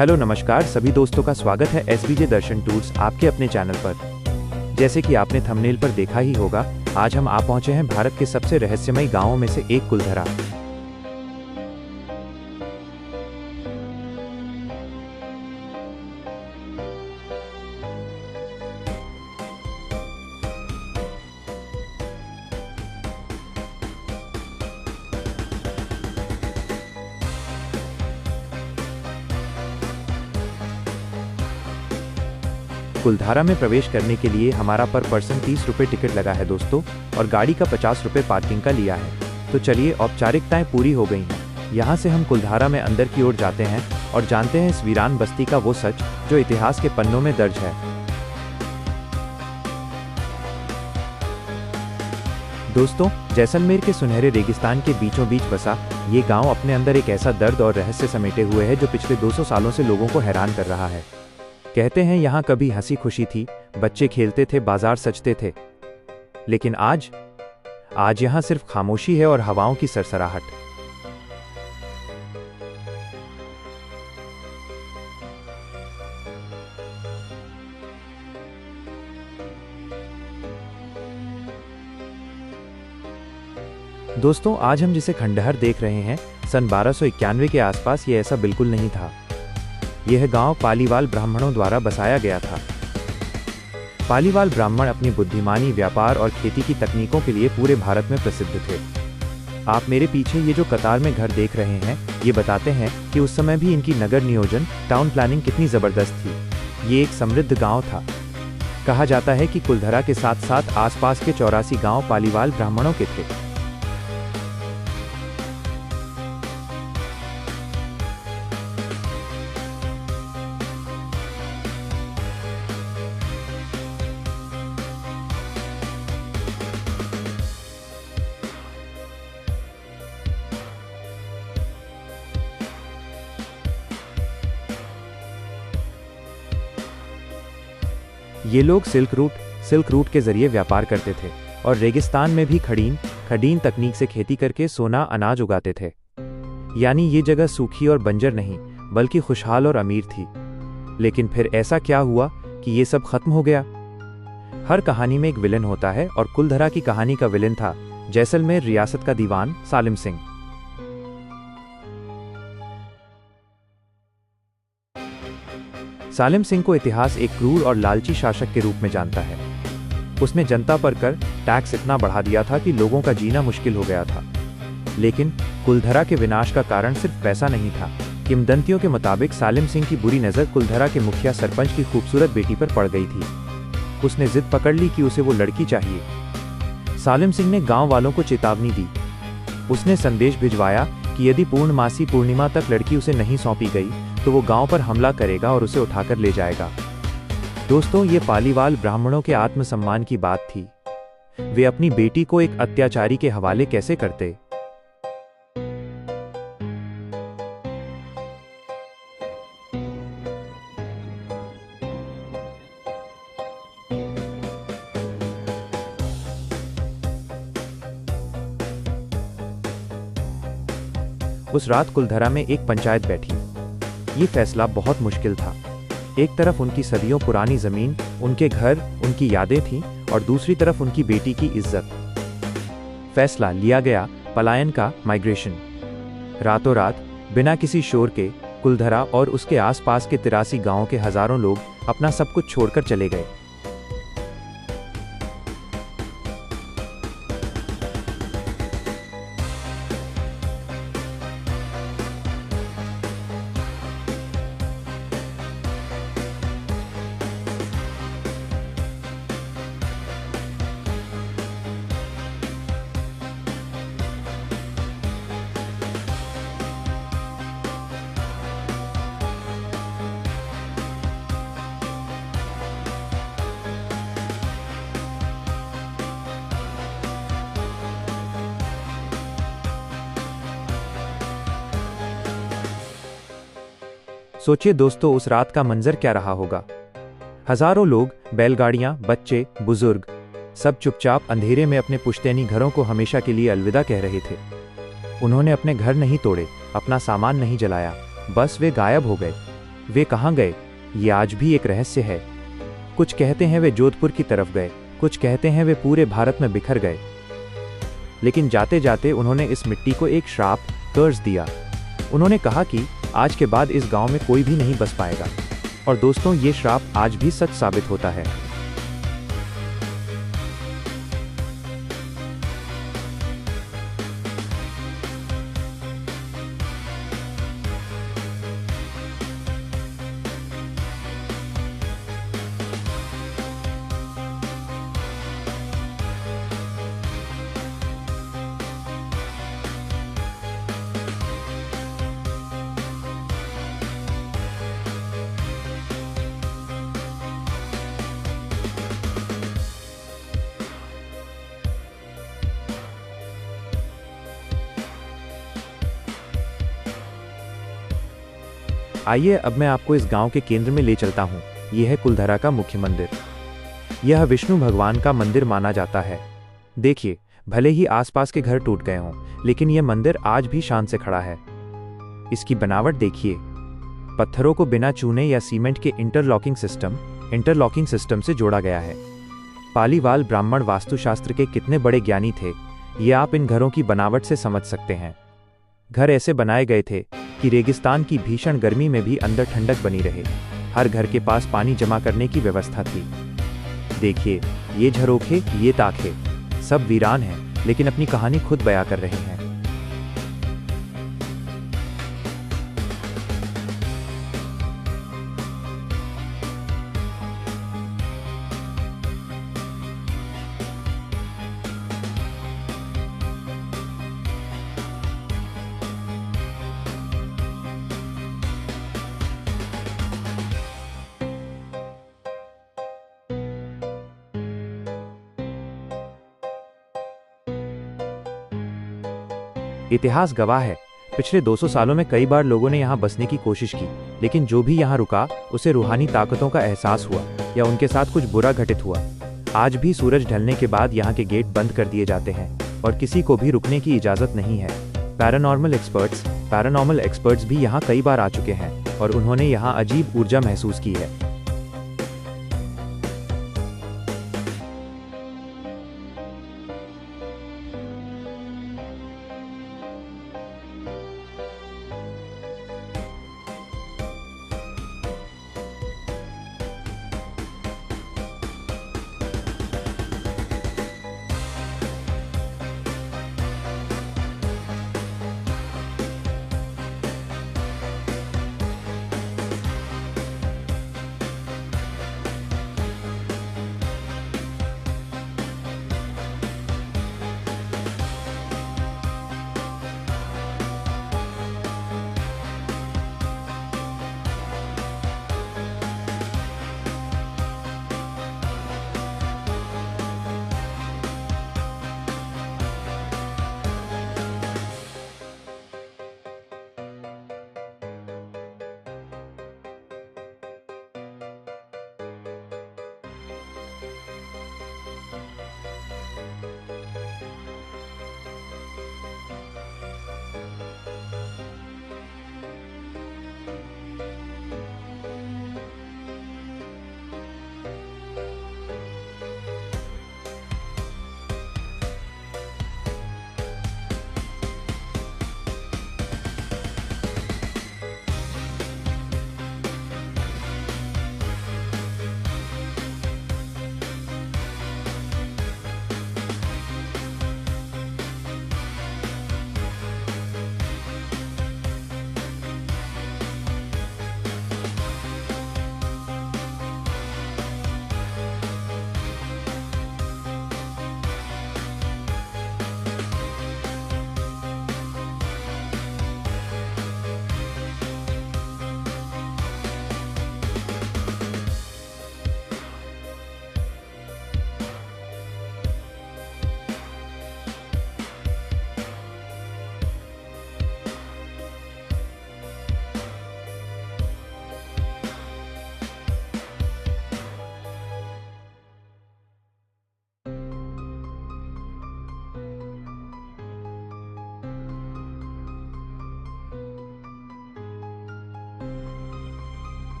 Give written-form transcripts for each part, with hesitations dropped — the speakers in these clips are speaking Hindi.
हेलो नमस्कार सभी दोस्तों का स्वागत है एसबीजे दर्शन टूर्स आपके अपने चैनल पर। जैसे कि आपने थंबनेल पर देखा ही होगा, आज हम आ पहुंचे हैं भारत के सबसे रहस्यमयी गांवों में से एक कुलधरा। कुलधारा में प्रवेश करने के लिए हमारा पर पर्सन 30 रुपये टिकट लगा है दोस्तों, और गाड़ी का 50 रुपये पार्किंग का लिया है। तो चलिए, औपचारिकताएं पूरी हो गई हैं। यहाँ से हम कुलधारा में अंदर की ओर जाते हैं और जानते हैं इस वीरान बस्ती का वो सच जो इतिहास के पन्नों में दर्ज है। दोस्तों, जैसलमेर के सुनहरे रेगिस्तान के बीचों बीच बसा ये गांव अपने अंदर एक ऐसा दर्द और रहस्य समेटे हुए है जो पिछले 200 सालों से लोगों को हैरान कर रहा है। कहते हैं यहाँ कभी हंसी खुशी थी, बच्चे खेलते थे, बाजार सजते थे, लेकिन आज यहाँ सिर्फ खामोशी है और हवाओं की सरसराहट। दोस्तों, आज हम जिसे खंडहर देख रहे हैं, सन 1291 के आसपास ये ऐसा बिल्कुल नहीं था। यह गांव पालीवाल ब्राह्मणों द्वारा बसाया गया था। पालीवाल ब्राह्मण अपनी बुद्धिमानी, व्यापार और खेती की तकनीकों के लिए पूरे भारत में प्रसिद्ध थे। आप मेरे पीछे ये जो कतार में घर देख रहे हैं, ये बताते हैं कि उस समय भी इनकी नगर नियोजन, टाउन प्लानिंग कितनी जबरदस्त थी। ये एक समृद्ध गांव था। कहा जाता है कि कुलधरा के साथ साथ आसपास के 84 गांव पालीवाल ब्राह्मणों के थे। ये लोग सिल्क रूट के जरिए व्यापार करते थे और रेगिस्तान में भी खड़ीन तकनीक से खेती करके सोना अनाज उगाते थे। यानी ये जगह सूखी और बंजर नहीं, बल्कि खुशहाल और अमीर थी। लेकिन फिर ऐसा क्या हुआ कि ये सब खत्म हो गया? हर कहानी में एक विलेन होता है, और कुलधरा की कहानी का विलेन था जैसलमेर रियासत का दीवान सालिम सिंह। सालिम सिंह को इतिहास एक क्रूर और लालची शासक के रूप में जानता है। उसने जनता पर कर, टैक्स इतना बढ़ा दिया था कि लोगों का जीना मुश्किल हो गया था। लेकिन कुलधरा के विनाश का कारण सिर्फ पैसा नहीं था। किंवदंतियों के मुताबिक सालिम सिंह की बुरी नज़र कुलधरा के मुखिया सरपंच की खूबसूरत बेटी पर पड़ गई थी। उसने जिद पकड़ ली कि उसे वो लड़की चाहिए। सालिम सिंह ने गांव वालों को चेतावनी दी। उसने संदेश भिजवाया कि यदि पूर्णमासी पूर्णिमा तक लड़की उसे नहीं सौंपी गई तो वो गांव पर हमला करेगा और उसे उठाकर ले जाएगा। दोस्तों, ये पालीवाल ब्राह्मणों के आत्मसम्मान की बात थी। वे अपनी बेटी को एक अत्याचारी के हवाले कैसे करते? उस रात कुलधरा में एक पंचायत बैठी। ये फैसला बहुत मुश्किल था। एक तरफ उनकी सदियों पुरानी जमीन, उनके घर, उनकी यादें थीं, और दूसरी तरफ उनकी बेटी की इज्जत। फैसला लिया गया पलायन का, माइग्रेशन। रातों रात बिना किसी शोर के कुलधरा और उसके आसपास के 83 गांवों के हजारों लोग अपना सब कुछ छोड़कर चले गए। सोचिए दोस्तों, उस रात का मंजर क्या रहा होगा। हजारों लोग, बैलगाड़ियां, बच्चे, बुजुर्ग, सब चुपचाप अंधेरे में अपने पुश्तैनी घरों को हमेशा के लिए अलविदा कह रहे थे। उन्होंने अपने घर नहीं तोड़े, अपना सामान नहीं जलाया, बस वे गायब हो गए। वे कहाँ गए, ये आज भी एक रहस्य है। कुछ कहते हैं वे जोधपुर की तरफ गए, कुछ कहते हैं वे पूरे भारत में बिखर गए। लेकिन जाते जाते उन्होंने इस मिट्टी को एक श्राप, कर्ज दिया। उन्होंने कहा कि आज के बाद इस गांव में कोई भी नहीं बस पाएगा। और दोस्तों, ये श्राप आज भी सच साबित होता है। आइए अब मैं आपको इस गांव के केंद्र में ले चलता हूं। यह है कुलधरा का मुख्य मंदिर। यह विष्णु भगवान का मंदिर माना जाता है। देखिए, भले ही आसपास के घर टूट गए हों, लेकिन यह मंदिर आज भी शान से खड़ा है। इसकी बनावट देखिए, पत्थरों को बिना चूने या सीमेंट के इंटरलॉकिंग सिस्टम से जोड़ा गया है। पालीवाल ब्राह्मण वास्तुशास्त्र के कितने बड़े ज्ञानी थे, ये आप इन घरों की बनावट से समझ सकते हैं। घर ऐसे बनाए गए थे कि रेगिस्तान की भीषण गर्मी में भी अंदर ठंडक बनी रहे। हर घर के पास पानी जमा करने की व्यवस्था थी। देखिए, ये झरोखे, ये ताखे, सब वीरान हैं, लेकिन अपनी कहानी खुद बयां कर रहे हैं। इतिहास गवाह है, पिछले 200 सालों में कई बार लोगों ने यहाँ बसने की कोशिश की, लेकिन जो भी यहाँ रुका उसे रूहानी ताकतों का एहसास हुआ या उनके साथ कुछ बुरा घटित हुआ। आज भी सूरज ढलने के बाद यहाँ के गेट बंद कर दिए जाते हैं और किसी को भी रुकने की इजाज़त नहीं है। पैरानॉर्मल एक्सपर्ट्स भी यहाँ कई बार आ चुके हैं और उन्होंने यहाँ अजीब ऊर्जा महसूस की है।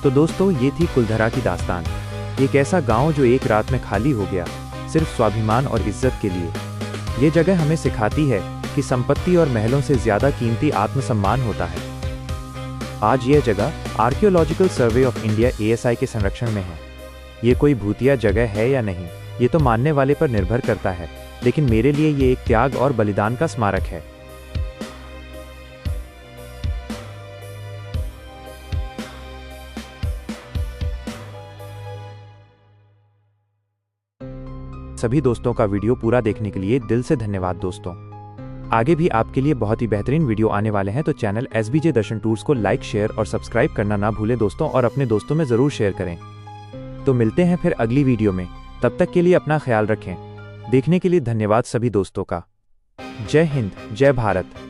तो दोस्तों, ये थी कुलधरा की दास्तान। एक ऐसा गांव जो एक रात में खाली हो गया, सिर्फ स्वाभिमान और इज्जत के लिए। ये जगह हमें सिखाती है कि संपत्ति और महलों से ज्यादा कीमती आत्मसम्मान होता है। आज यह जगह archaeological survey of India ASI के संरक्षण में है। ये कोई भूतिया जगह है या नहीं, ये तो मानने वाले पर निर्भर करता है, लेकिन मेरे लिए ये एक त्याग और बलिदान का स्मारक है। सभी दोस्तों का वीडियो पूरा देखने के लिए दिल से धन्यवाद दोस्तों। आगे भी आपके लिए बहुत ही बेहतरीन वीडियो आने वाले हैं, तो चैनल SBJ दर्शन टूर्स को लाइक, शेयर और सब्सक्राइब करना ना भूलें दोस्तों, और अपने दोस्तों में ज़रूर शेयर करें। तो मिलते हैं फिर अगली वीडियो में, तब तक के लिए अपना ख्याल रखें। देखने के लिए धन्यवाद सभी दोस्तों का। जय हिंद, जय भारत।